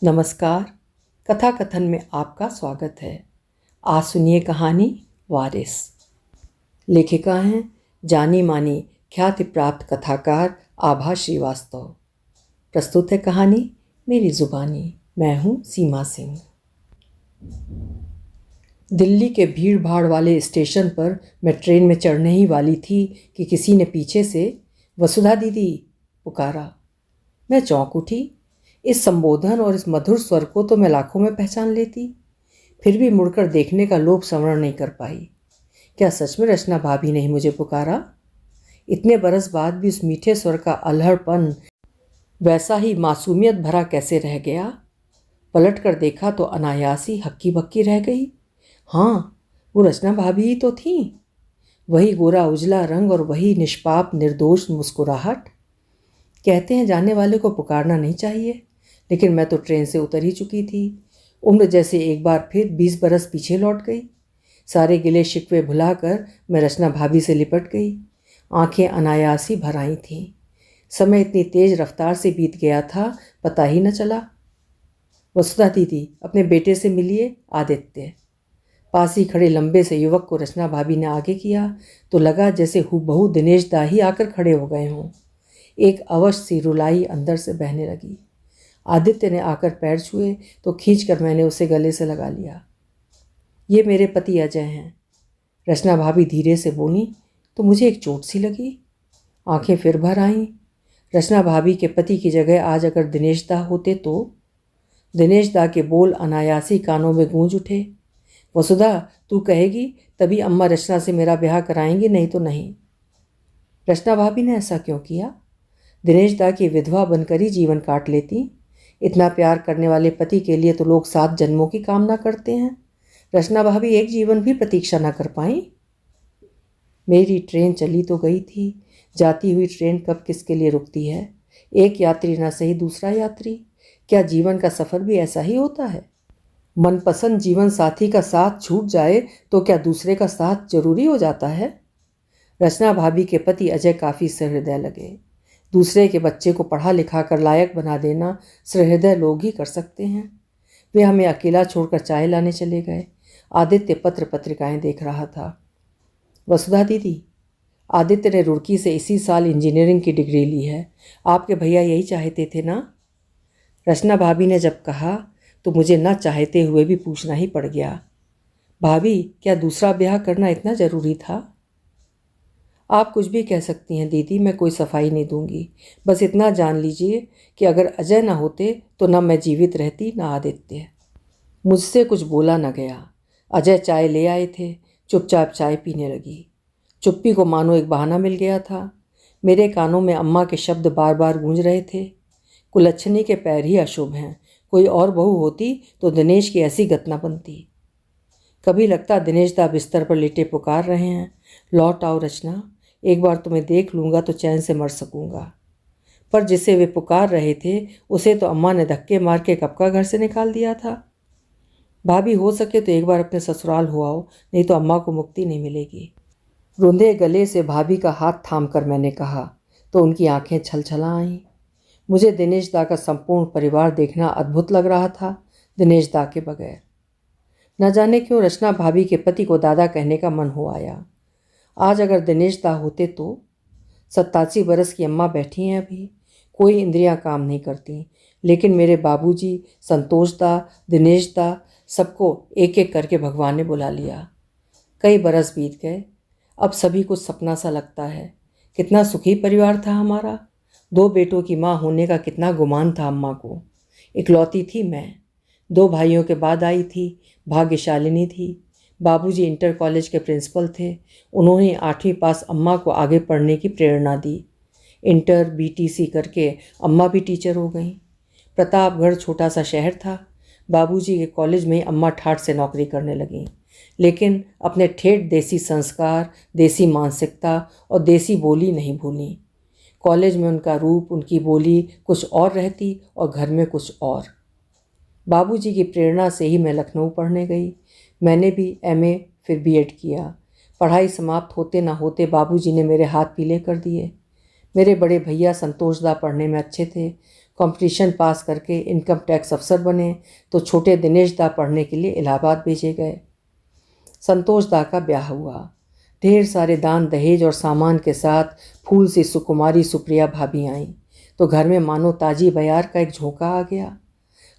नमस्कार। कथा कथन में आपका स्वागत है। आज सुनिए कहानी वारिस। लेखिका हैं जानी मानी ख्याति प्राप्त कथाकार आभा श्रीवास्तव। प्रस्तुत है कहानी मेरी जुबानी। मैं हूँ सीमा सिंह। दिल्ली के भीड़ भाड़ वाले स्टेशन पर मैं ट्रेन में चढ़ने ही वाली थी कि किसी ने पीछे से वसुधा दीदी पुकारा। मैं चौंक उठी। इस संबोधन और इस मधुर स्वर को तो मैं लाखों में पहचान लेती, फिर भी मुड़कर देखने का लोभ संवरण नहीं कर पाई। क्या सच में रचना भाभी ने ही मुझे पुकारा? इतने बरस बाद भी उस मीठे स्वर का अल्हड़पन वैसा ही मासूमियत भरा कैसे रह गया? पलट कर देखा तो अनायासी हक्की बक्की रह गई। हाँ, वो रचना भाभी ही तो थी। वही गोरा उजला रंग और वही निष्पाप निर्दोष मुस्कुराहट। कहते हैं जाने वाले को पुकारना नहीं चाहिए, लेकिन मैं तो ट्रेन से उतर ही चुकी थी। उम्र जैसे एक बार फिर 20 बरस पीछे लौट गई। सारे गिले शिकवे भुलाकर मैं रचना भाभी से लिपट गई। आंखें अनायासी भर आई थीं। समय इतनी तेज रफ्तार से बीत गया था, पता ही न चला। वसुधा दीदी, अपने बेटे से मिलिए, आदित्य। पास ही खड़े लंबे से युवक को रचना भाभी ने आगे किया तो लगा जैसे हूबहू दिनेश दा ही आकर खड़े हो गए हों। एक अवश सी रुलाई अंदर से बहने लगी। आदित्य ने आकर पैर छुए तो खींचकर मैंने उसे गले से लगा लिया। ये मेरे पति अजय हैं, रचना भाभी धीरे से बोली तो मुझे एक चोट सी लगी। आंखें फिर भर आईं। रचना भाभी के पति की जगह आज अगर दिनेश दा होते तो? दिनेश दा के बोल अनायासी कानों में गूंज उठे। वसुधा, तू कहेगी तभी अम्मा रचना से मेरा ब्याह कराएंगी, नहीं तो नहीं। रचना भाभी ने ऐसा क्यों किया? दिनेश दा की विधवा बनकर ही जीवन काट लेती। इतना प्यार करने वाले पति के लिए तो लोग 7 जन्मों की कामना करते हैं। रचना भाभी एक जीवन भी प्रतीक्षा न कर पाई। मेरी ट्रेन चली तो गई थी। जाती हुई ट्रेन कब किसके लिए रुकती है? एक यात्री न सही दूसरा यात्री। क्या जीवन का सफ़र भी ऐसा ही होता है? मनपसंद जीवन साथी का साथ छूट जाए तो क्या दूसरे का साथ जरूरी हो जाता है? रचना भाभी के पति अजय काफ़ी सहृदय लगे। दूसरे के बच्चे को पढ़ा लिखा कर लायक बना देना सहृदय लोग ही कर सकते हैं। वे हमें अकेला छोड़कर चाय लाने चले गए। आदित्य पत्र पत्रिकाएं देख रहा था। वसुधा दीदी, आदित्य ने रुड़की से इसी साल इंजीनियरिंग की डिग्री ली है। आपके भैया यही चाहते थे ना? रचना भाभी ने जब कहा तो मुझे न चाहते हुए भी पूछना ही पड़ गया। भाभी, क्या दूसरा ब्याह करना इतना ज़रूरी था? आप कुछ भी कह सकती हैं दीदी, मैं कोई सफाई नहीं दूंगी। बस इतना जान लीजिए कि अगर अजय ना होते तो ना मैं जीवित रहती ना आदित्य। मुझसे कुछ बोला न गया। अजय चाय ले आए थे। चुपचाप चाय पीने लगी। चुप्पी को मानो एक बहाना मिल गया था। मेरे कानों में अम्मा के शब्द बार बार गूंज रहे थे। कुलच्छनी के पैर ही अशुभ हैं। कोई और बहू होती तो दिनेश की ऐसी गत न बनती। कभी लगता दिनेश दा बिस्तर पर लेटे पुकार रहे हैं, लौट आओ रचना, एक बार तुम्हें देख लूँगा तो चैन से मर सकूँगा। पर जिसे वे पुकार रहे थे उसे तो अम्मा ने धक्के मार के कब का घर से निकाल दिया था। भाभी, हो सके तो एक बार अपने ससुराल हो आओ, नहीं तो अम्मा को मुक्ति नहीं मिलेगी। रुंधे गले से भाभी का हाथ थाम कर मैंने कहा तो उनकी आंखें छलछला आईं। मुझे दिनेश दा का संपूर्ण परिवार देखना अद्भुत लग रहा था, दिनेश दा के बगैर। न जाने क्यों रचना भाभी के पति को दादा कहने का मन हो आया। आज अगर दिनेश दा होते तो? 87 बरस की अम्मा बैठी हैं अभी, कोई इंद्रियां काम नहीं करती, लेकिन मेरे बाबूजी, संतोष दा, दिनेश दा, सबको एक एक करके भगवान ने बुला लिया। कई बरस बीत गए। अब सभी कुछ सपना सा लगता है। कितना सुखी परिवार था हमारा। 2 बेटों की माँ होने का कितना गुमान था अम्मा को। इकलौती थी मैं। 2 भाइयों के बाद आई थी, भाग्यशालिनी थी। बाबूजी इंटर कॉलेज के प्रिंसिपल थे। उन्होंने 8वीं पास अम्मा को आगे पढ़ने की प्रेरणा दी। इंटर बीटीसी करके अम्मा भी टीचर हो गईं। प्रतापगढ़ छोटा सा शहर था। बाबूजी के कॉलेज में अम्मा ठाठ से नौकरी करने लगीं, लेकिन अपने ठेठ देसी संस्कार, देसी मानसिकता और देसी बोली नहीं भूलीं। कॉलेज में उनका रूप, उनकी बोली कुछ और रहती और घर में कुछ और। बाबूजी की प्रेरणा से ही मैं लखनऊ पढ़ने गई। मैंने भी एमए फिर बीएड किया। पढ़ाई समाप्त होते ना होते बाबूजी ने मेरे हाथ पीले कर दिए। मेरे बड़े भैया संतोष दा पढ़ने में अच्छे थे। कंपटीशन पास करके इनकम टैक्स अफसर बने तो छोटे दिनेश दा पढ़ने के लिए इलाहाबाद भेजे गए। संतोष दा का ब्याह हुआ। ढेर सारे दान दहेज और सामान के साथ फूल सी सुकुमारी सुप्रिया भाभी आईं तो घर में मानो ताजी बयार का एक झोंका आ गया।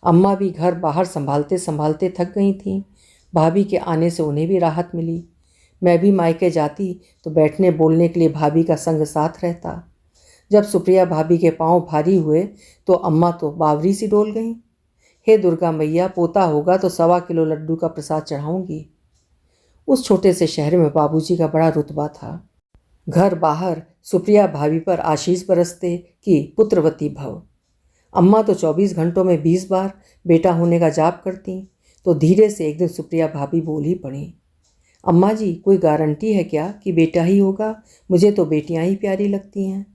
अम्मा भी घर बाहर संभालते संभालते थक गई थीं। भाभी के आने से उन्हें भी राहत मिली। मैं भी मायके जाती तो बैठने बोलने के लिए भाभी का संग साथ रहता। जब सुप्रिया भाभी के पांव भारी हुए तो अम्मा तो बावरी सी डोल गईं। हे दुर्गा मैया, पोता होगा तो 1.25 किलो लड्डू का प्रसाद चढ़ाऊंगी। उस छोटे से शहर में बाबूजी का बड़ा रुतबा था। घर बाहर सुप्रिया भाभी पर आशीष बरसते कि पुत्रवती भव। अम्मा तो 24 घंटों में 20 बार बेटा होने का जाप करती। तो धीरे से एक दिन सुप्रिया भाभी बोल ही पड़ी, अम्मा जी, कोई गारंटी है क्या कि बेटा ही होगा? मुझे तो बेटियां ही प्यारी लगती हैं।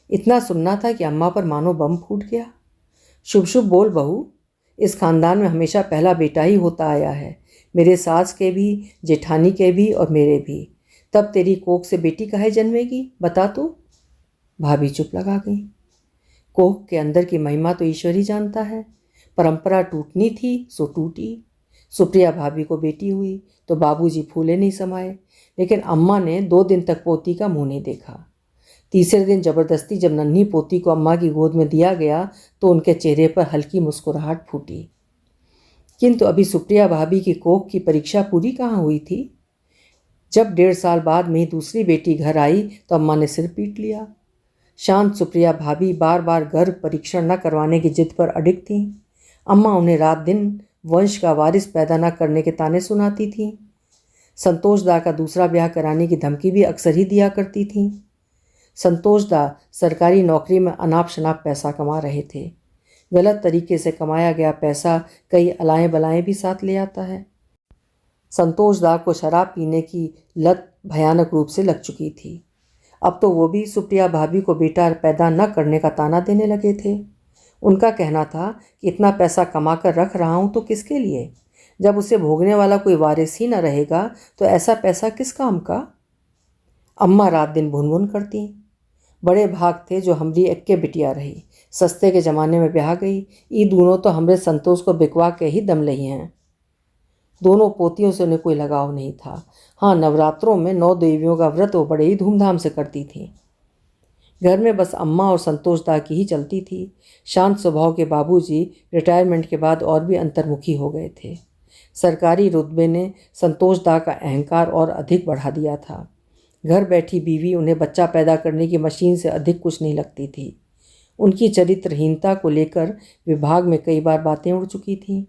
इतना सुनना था कि अम्मा पर मानो बम फूट गया। शुभ शुभ बोल बहू, इस खानदान में हमेशा पहला बेटा ही होता आया है। मेरे सास के भी, जेठानी के भी और मेरे भी। तब तेरी कोख से बेटी काहे जन्मेगी, बता तो। भाभी चुप लगा गई। कोख के अंदर की महिमा तो ईश्वर ही जानता है। परंपरा टूटनी थी सो टूटी। सुप्रिया भाभी को बेटी हुई तो बाबूजी फूले नहीं समाये, लेकिन अम्मा ने 2 दिन तक पोती का मुंह नहीं देखा। तीसरे दिन जबरदस्ती जब नन्ही पोती को अम्मा की गोद में दिया गया तो उनके चेहरे पर हल्की मुस्कुराहट फूटी। किंतु अभी सुप्रिया भाभी की कोख की परीक्षा पूरी कहाँ हुई थी। जब 1.5 साल बाद मेरी दूसरी बेटी घर आई तो अम्मा ने सिर पीट लिया। शांत सुप्रिया भाभी बार बार गर्भ परीक्षण न करवाने की जिद पर अडिग थीं। अम्मा उन्हें रात दिन वंश का वारिस पैदा न करने के ताने सुनाती थीं। संतोष दा का दूसरा ब्याह कराने की धमकी भी अक्सर ही दिया करती थीं। संतोष दा सरकारी नौकरी में अनाप शनाप पैसा कमा रहे थे। गलत तरीके से कमाया गया पैसा कई अलाएं बलाएं भी साथ ले आता है। संतोष दा को शराब पीने की लत भयानक रूप से लग चुकी थी। अब तो वो भी सुप्रिया भाभी को बेटा पैदा न करने का ताना देने लगे थे। उनका कहना था कि इतना पैसा कमा कर रख रहा हूँ तो किसके लिए? जब उसे भोगने वाला कोई वारिस ही न रहेगा तो ऐसा पैसा किस काम का? अम्मा रात दिन भुन भुन करती। बड़े भाग थे जो हमरी एक्के बिटिया रही। सस्ते के ज़माने में ब्याह गई। ई दोनों तो हमरे संतोष को बिकवा के ही दम लही हैं। दोनों पोतियों से उन्हें कोई लगाव नहीं था। हाँ, नवरात्रों में 9 देवियों का व्रत वो बड़े ही धूमधाम से करती थी। घर में बस अम्मा और संतोष दा की ही चलती थी। शांत स्वभाव के बाबूजी रिटायरमेंट के बाद और भी अंतर्मुखी हो गए थे। सरकारी रुतबे ने संतोष दा का अहंकार और अधिक बढ़ा दिया था। घर बैठी बीवी उन्हें बच्चा पैदा करने की मशीन से अधिक कुछ नहीं लगती थी। उनकी चरित्रहीनता को लेकर विभाग में कई बार बातें उड़ चुकी थीं।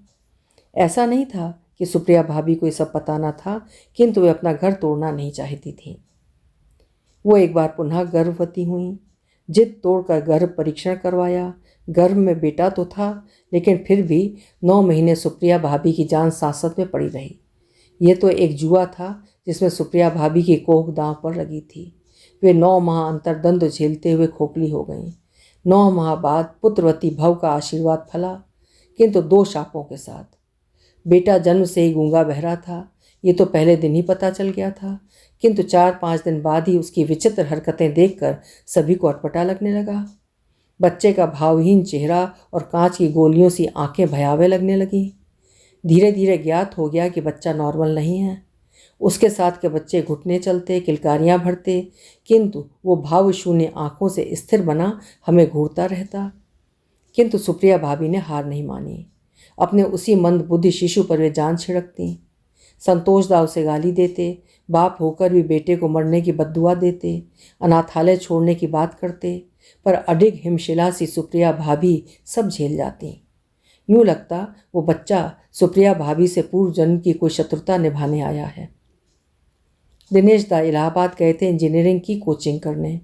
ऐसा नहीं था कि सुप्रिया भाभी को ये सब पता न था, किंतु वे अपना घर तोड़ना नहीं चाहती थीं। वो एक बार पुनः गर्भवती हुई। जिद तोड़कर गर्भ परीक्षण करवाया। गर्भ में बेटा तो था, लेकिन फिर भी 9 महीने सुप्रिया भाभी की जान सांसत में पड़ी रही। ये तो एक जुआ था जिसमें सुप्रिया भाभी की कोख दांव पर लगी थी। वे 9 माह अंतर्द्वंद झेलते हुए खोखली हो गईं। 9 माह बाद पुत्रवती भव का आशीर्वाद फला, किंतु 2 शापों के साथ। बेटा जन्म से ही गूंगा बहरा था, ये तो पहले दिन ही पता चल गया था, किंतु 4-5 दिन बाद ही उसकी विचित्र हरकतें देखकर सभी को अटपटा लगने लगा। बच्चे का भावहीन चेहरा और कांच की गोलियों सी आंखें भयावह लगने लगीं। धीरे धीरे ज्ञात हो गया कि बच्चा नॉर्मल नहीं है। उसके साथ के बच्चे घुटने चलते, किलकारियां भरते, किंतु वो भावशून्य आंखों से स्थिर बना हमें घूरता रहता। किंतु सुप्रिया भाभी ने हार नहीं मानी। अपने उसी मंद बुद्धि शिशु पर वे जान छिड़कती। संतोष दा उसे गाली देते, बाप होकर भी बेटे को मरने की बद्दुआ देते, अनाथालय छोड़ने की बात करते, पर अडिग हिमशिला सी सुप्रिया भाभी सब झेल जाती। यूँ लगता वो बच्चा सुप्रिया भाभी से पूर्व जन्म की कोई शत्रुता निभाने आया है। दिनेश दा इलाहाबाद गए थे इंजीनियरिंग की कोचिंग करने।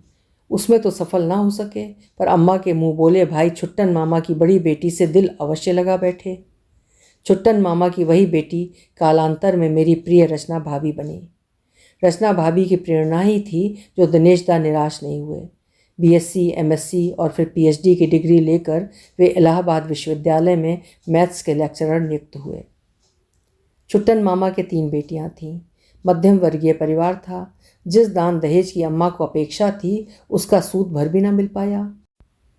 उसमें तो सफल ना हो सके, पर अम्मा के मुंह बोले भाई छुट्टन मामा की बड़ी बेटी से दिल अवश्य लगा बैठे। छुट्टन मामा की वही बेटी कालांतर में मेरी प्रिय रचना भाभी बनी। रचना भाभी की प्रेरणा ही थी जो दिनेश दा निराश नहीं हुए। बीएससी, एमएससी और फिर पीएचडी की डिग्री लेकर वे इलाहाबाद विश्वविद्यालय में मैथ्स के लेक्चरर नियुक्त हुए। छुट्टन मामा के 3 बेटियां थीं। मध्यम वर्गीय परिवार था। जिस दान दहेज की अम्मा को अपेक्षा थी उसका सूद भर भी न मिल पाया।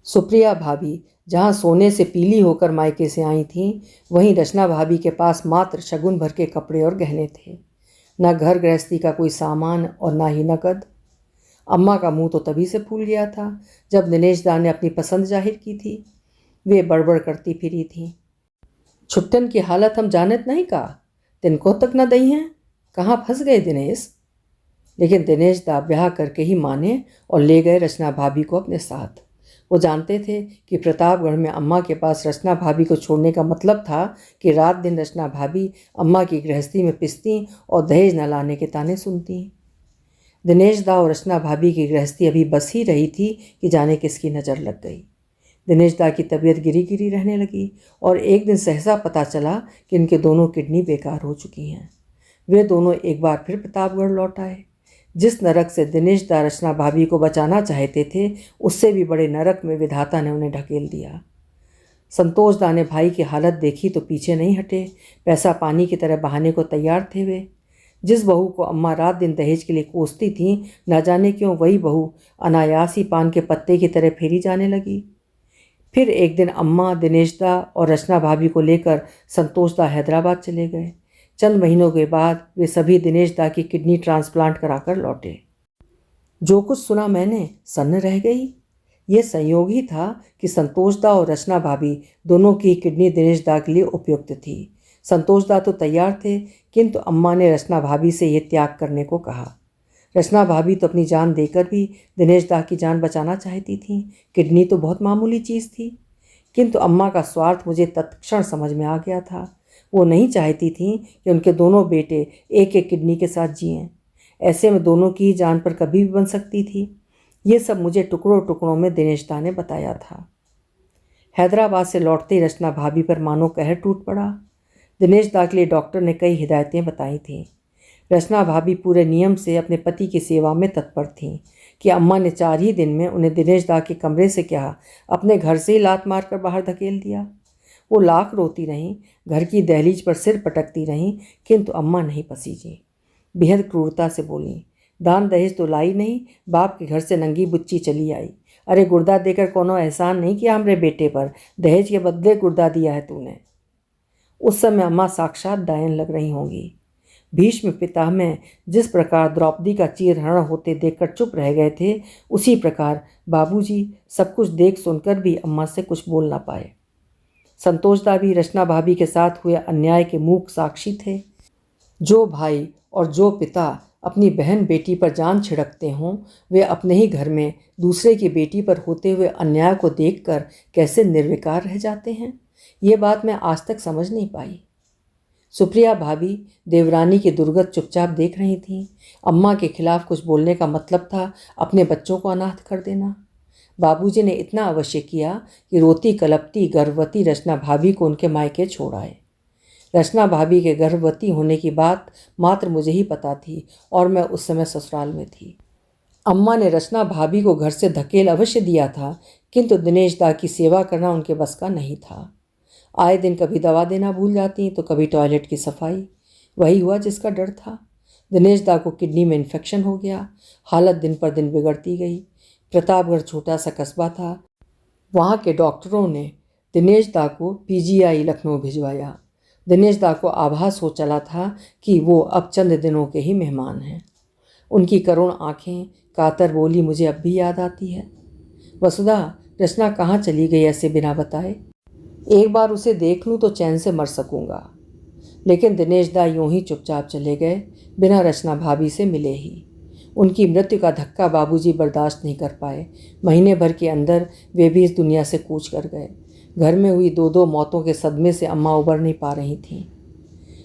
सुप्रिया भाभी जहाँ सोने से पीली होकर मायके से आई थीं, वहीं रचना भाभी के पास मात्र शगुन भर के कपड़े और गहने थे। न घर गृहस्थी का कोई सामान और न ही नकद। अम्मा का मुंह तो तभी से फूल गया था जब दिनेश दा ने अपनी पसंद जाहिर की थी। वे बड़बड़ करती फिरी थीं। छुट्टन की हालत हम जानत नहीं का, तिनको तक न दई हैं, कहाँ फंस गए दिनेश। लेकिन दिनेश दा ब्याह करके ही माने और ले गए रचना भाभी को अपने साथ। वो जानते थे कि प्रतापगढ़ में अम्मा के पास रचना भाभी को छोड़ने का मतलब था कि रात दिन रचना भाभी अम्मा की गृहस्थी में पिसती और दहेज न लाने के ताने सुनती। दिनेश दा और रचना भाभी की गृहस्थी अभी बस ही रही थी कि जाने किसकी नज़र लग गई। दिनेश दा की तबीयत गिरी गिरी रहने लगी और एक दिन सहसा पता चला कि इनके दोनों किडनी बेकार हो चुकी हैं। वे दोनों एक बार फिर प्रतापगढ़ लौट आए। जिस नरक से दिनेश दा रचना भाभी को बचाना चाहते थे, उससे भी बड़े नरक में विधाता ने उन्हें ढकेल दिया। संतोष दा ने भाई की हालत देखी तो पीछे नहीं हटे। पैसा पानी की तरह बहाने को तैयार थे वे। जिस बहू को अम्मा रात दिन दहेज के लिए कोसती थीं, न जाने क्यों वही बहू अनायास ही पान के पत्ते की तरह फेरी जाने लगी। फिर एक दिन अम्मा, दिनेश दा और रचना भाभी को लेकर संतोष दा हैदराबाद चले गए। चंद महीनों के बाद वे सभी दिनेश दा की किडनी ट्रांसप्लांट कराकर लौटे। जो कुछ सुना मैंने सन्न रह गई। ये संयोग ही था कि संतोष दा और रचना भाभी दोनों की किडनी दिनेश दा के लिए उपयुक्त थी। संतोष दा तो तैयार थे, किंतु अम्मा ने रचना भाभी से यह त्याग करने को कहा। रचना भाभी तो अपनी जान देकर भी दिनेश दा की जान बचाना चाहती थीं। किडनी तो बहुत मामूली चीज़ थी, किंतु अम्मा का स्वार्थ मुझे तत्क्षण समझ में आ गया था। वो नहीं चाहती थीं कि उनके दोनों बेटे एक एक किडनी के साथ जिएं। ऐसे में दोनों की ही जान पर कभी भी बन सकती थी। ये सब मुझे टुकड़ों टुकड़ों में दिनेश दा ने बताया था। हैदराबाद से लौटते ही रचना भाभी पर मानो कहर टूट पड़ा। दिनेश दा के लिए डॉक्टर ने कई हिदायतें बताई थीं। रचना भाभी पूरे नियम से अपने पति की सेवा में तत्पर थीं कि अम्मा ने 4 ही दिन में उन्हें दिनेश दा के कमरे से क्या अपने घर से ही लात मारकर बाहर धकेल दिया। वो लाख रोती रहीं, घर की दहलीज पर सिर पटकती रहीं, किंतु अम्मा नहीं पसीजी। बेहद क्रूरता से बोली, दान दहेज तो लाई नहीं, बाप के घर से नंगी बुच्ची चली आई। अरे गुर्दा देकर कोनो एहसान नहीं किया हमरे बेटे पर, दहेज के बदले गुर्दा दिया है तूने। उस समय अम्मा साक्षात डायन लग रही होंगी। भीष्म पितामह जिस प्रकार द्रौपदी का चीरहरण होते देखकर चुप रह गए थे, उसी प्रकार बाबूजी सब कुछ देख सुनकर भी अम्मा से कुछ बोल ना पाए। संतोष दा भी रचना भाभी के साथ हुए अन्याय के मूक साक्षी थे। जो भाई और जो पिता अपनी बहन बेटी पर जान छिड़कते हों, वे अपने ही घर में दूसरे की बेटी पर होते हुए अन्याय को देखकर कैसे निर्विकार रह जाते हैं, ये बात मैं आज तक समझ नहीं पाई। सुप्रिया भाभी देवरानी की दुर्गत चुपचाप देख रही थीं। अम्मा के खिलाफ कुछ बोलने का मतलब था अपने बच्चों को अनाथ कर देना। बाबूजी ने इतना अवश्य किया कि रोती कलपती गर्भवती रचना भाभी को उनके मायके छोड़ आए। रचना भाभी के गर्भवती होने की बात मात्र मुझे ही पता थी और मैं उस समय ससुराल में थी। अम्मा ने रचना भाभी को घर से धकेल अवश्य दिया था, किंतु दिनेश दा की सेवा करना उनके बस का नहीं था। आए दिन कभी दवा देना भूल जाती तो कभी टॉयलेट की सफाई। वही हुआ जिसका डर था। दिनेश दा को किडनी में इन्फेक्शन हो गया। हालत दिन पर दिन बिगड़ती गई। प्रतापगढ़ छोटा सा कस्बा था। वहाँ के डॉक्टरों ने दिनेश दा को पीजीआई लखनऊ भिजवाया। दिनेश दा को आभास हो चला था कि वो अब चंद दिनों के ही मेहमान हैं। उनकी करुण आँखें, कातर बोली मुझे अब भी याद आती है। वसुधा, रचना कहाँ चली गई ऐसे बिना बताए? एक बार उसे देख लूँ तो चैन से मर सकूँगा। लेकिन दिनेश दा यूँ ही चुपचाप चले गए, बिना रचना भाभी से मिले ही। उनकी मृत्यु का धक्का बाबूजी बर्दाश्त नहीं कर पाए। महीने भर के अंदर वे भी इस दुनिया से कूच कर गए। घर में हुई 2-2 मौतों के सदमे से अम्मा उबर नहीं पा रही थीं।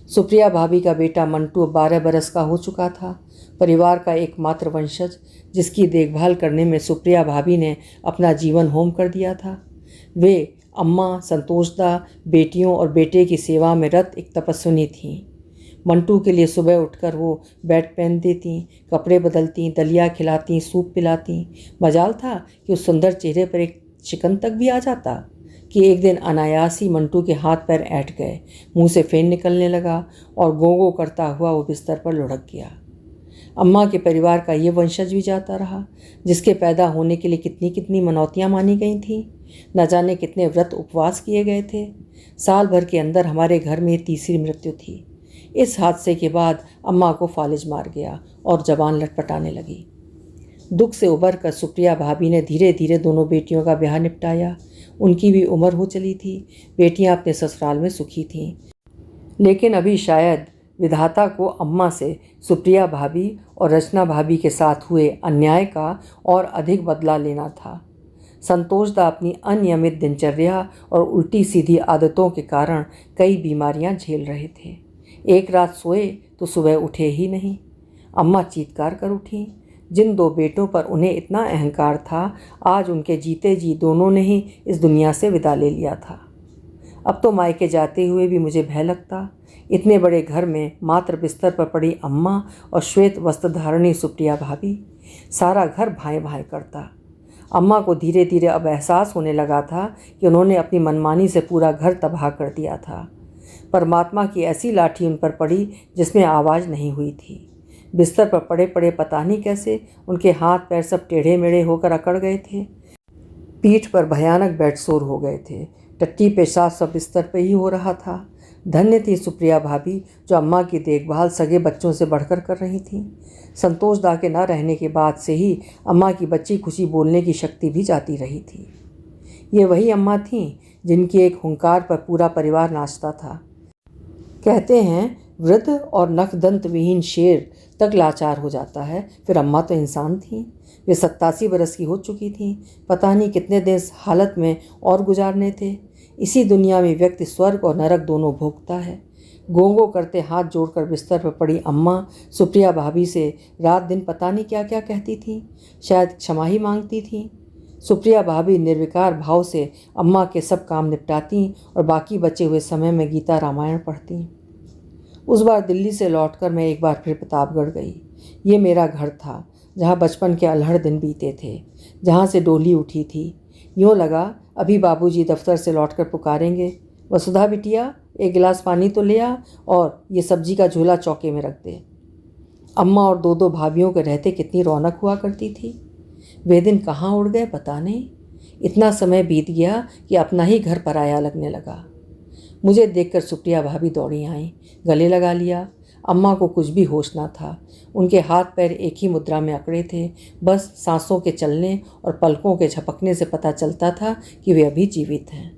सुप्रिया भाभी का बेटा मंटू 12 बरस का हो चुका था। परिवार का एकमात्र वंशज, जिसकी देखभाल करने में सुप्रिया भाभी ने अपना जीवन होम कर दिया था। वे अम्मा, संतोष दा, बेटियों और बेटे की सेवा में रत एक तपस्विनी थीं। मंटू के लिए सुबह उठकर वो बेड पहन देती, कपड़े बदलती, दलिया खिलाती, सूप पिलाती। मजाल था कि उस सुंदर चेहरे पर एक शिकन तक भी आ जाता कि एक दिन अनायास ही मंटू के हाथ पैर ऐंठ गए, मुंह से फेन निकलने लगा और गो गो करता हुआ वो बिस्तर पर लुढ़क गया। अम्मा के परिवार का ये वंशज भी जाता रहा, जिसके पैदा होने के लिए कितनी कितनी मनौतियाँ मानी गई थीं, न जाने कितने व्रत उपवास किए गए थे। साल भर के अंदर हमारे घर में ये तीसरी मृत्यु थी। इस हादसे के बाद अम्मा को फालिज मार गया और जबान लटपटाने लगी। दुख से उबर कर सुप्रिया भाभी ने धीरे धीरे दोनों बेटियों का ब्याह निपटाया। उनकी भी उम्र हो चली थी। बेटियां अपने ससुराल में सुखी थीं, लेकिन अभी शायद विधाता को अम्मा से सुप्रिया भाभी और रचना भाभी के साथ हुए अन्याय का और अधिक बदला लेना था। संतोषदा अपनी अनियमित दिनचर्या और उल्टी सीधी आदतों के कारण कई बीमारियां झेल रहे थे। एक रात सोए तो सुबह उठे ही नहीं। अम्मा चीत्कार कर उठी। जिन दो बेटों पर उन्हें इतना अहंकार था, आज उनके जीते जी दोनों ने ही इस दुनिया से विदा ले लिया था। अब तो मायके जाते हुए भी मुझे भय लगता। इतने बड़े घर में मात्र बिस्तर पर पड़ी अम्मा और श्वेत वस्त्रधारणी सुप्रिया भाभी, सारा घर भाएं भाएं करता। अम्मा को धीरे धीरे अब एहसास होने लगा था कि उन्होंने अपनी मनमानी से पूरा घर तबाह कर दिया था। परमात्मा की ऐसी लाठी उन पर पड़ी जिसमें आवाज़ नहीं हुई थी। बिस्तर पर पड़े पड़े पता नहीं कैसे उनके हाथ पैर सब टेढ़े मेढ़े होकर अकड़ गए थे। पीठ पर भयानक बेडसोर हो गए थे। टट्टी पेशाब सब बिस्तर पर ही हो रहा था। धन्य थी सुप्रिया भाभी जो अम्मा की देखभाल सगे बच्चों से बढ़कर कर रही थी। संतोषदा के न रहने के बाद से ही अम्मा की बच्ची खुशी बोलने की शक्ति भी जाती रही थी। ये वही अम्मा थीं जिनकी एक हुंकार पर पूरा परिवार नाचता था। कहते हैं वृद्ध और नखदंत विहीन शेर तक लाचार हो जाता है, फिर अम्मा तो इंसान थीं। वे 87 बरस की हो चुकी थीं। पता नहीं कितने दिन इस हालत में और गुजारने थे। इसी दुनिया में व्यक्ति स्वर्ग और नरक दोनों भोगता है। गोंगो करते हाथ जोड़कर बिस्तर पर पड़ी अम्मा सुप्रिया भाभी से रात दिन पता नहीं क्या क्या कहती थीं। शायद क्षमा ही मांगती थीं। सुप्रिया भाभी निर्विकार भाव से अम्मा के सब काम निपटाती और बाकी बचे हुए समय में गीता रामायण पढ़ती। उस बार दिल्ली से लौटकर मैं एक बार फिर प्रतापगढ़ गई। ये मेरा घर था जहाँ बचपन के अल्हड़ दिन बीते थे, जहाँ से डोली उठी थी। यूँ लगा अभी बाबूजी दफ्तर से लौटकर पुकारेंगे, वसुधा बिटिया एक गिलास पानी तो ले आ और ये सब्जी का झोला चौके में रख दे। अम्मा और दो दो भाभियों के रहते कितनी रौनक हुआ करती थी। वे दिन कहाँ उड़ गए पता नहीं। इतना समय बीत गया कि अपना ही घर पराया लगने लगा। मुझे देखकर सुप्रिया भाभी दौड़ी आईं, गले लगा लिया। अम्मा को कुछ भी होश ना था। उनके हाथ पैर एक ही मुद्रा में अकड़े थे। बस सांसों के चलने और पलकों के झपकने से पता चलता था कि वे अभी जीवित हैं।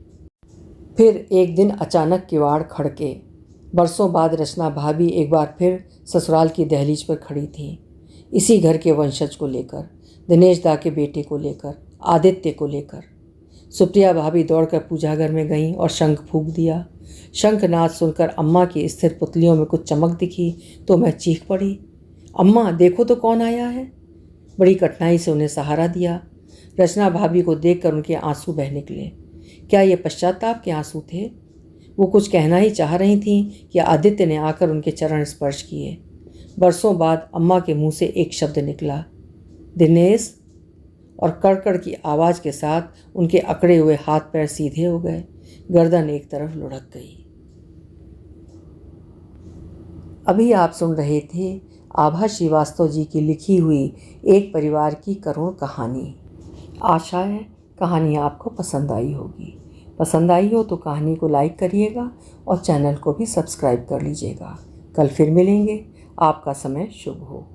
फिर एक दिन अचानक किवाड़ खड़के। बरसों बाद रचना भाभी एक बार फिर ससुराल की दहलीज पर खड़ी थीं, इसी घर के वंशज को लेकर, दिनेश दा के बेटे को लेकर, आदित्य को लेकर। सुप्रिया भाभी दौड़कर पूजा घर में गईं और शंख फूंक दिया। शंखनाद सुनकर अम्मा की स्थिर पुतलियों में कुछ चमक दिखी तो मैं चीख पड़ी, अम्मा देखो तो कौन आया है। बड़ी कठिनाई से उन्हें सहारा दिया। रचना भाभी को देखकर उनके आंसू बह निकले। क्या ये पश्चाताप के आंसू थे? वो कुछ कहना ही चाह रही थीं कि आदित्य ने आकर उनके चरण स्पर्श किए। बरसों बाद अम्मा के मुंह से एक शब्द निकला, दिनेश, और कड़कड़ की आवाज़ के साथ उनके अकड़े हुए हाथ पैर सीधे हो गए। गर्दन एक तरफ लुढ़क गई। अभी आप सुन रहे थे आभा श्रीवास्तव जी की लिखी हुई एक परिवार की करुण कहानी। आशा है कहानी आपको पसंद आई होगी। पसंद आई हो तो कहानी को लाइक करिएगा और चैनल को भी सब्सक्राइब कर लीजिएगा। कल फिर मिलेंगे। आपका समय शुभ हो।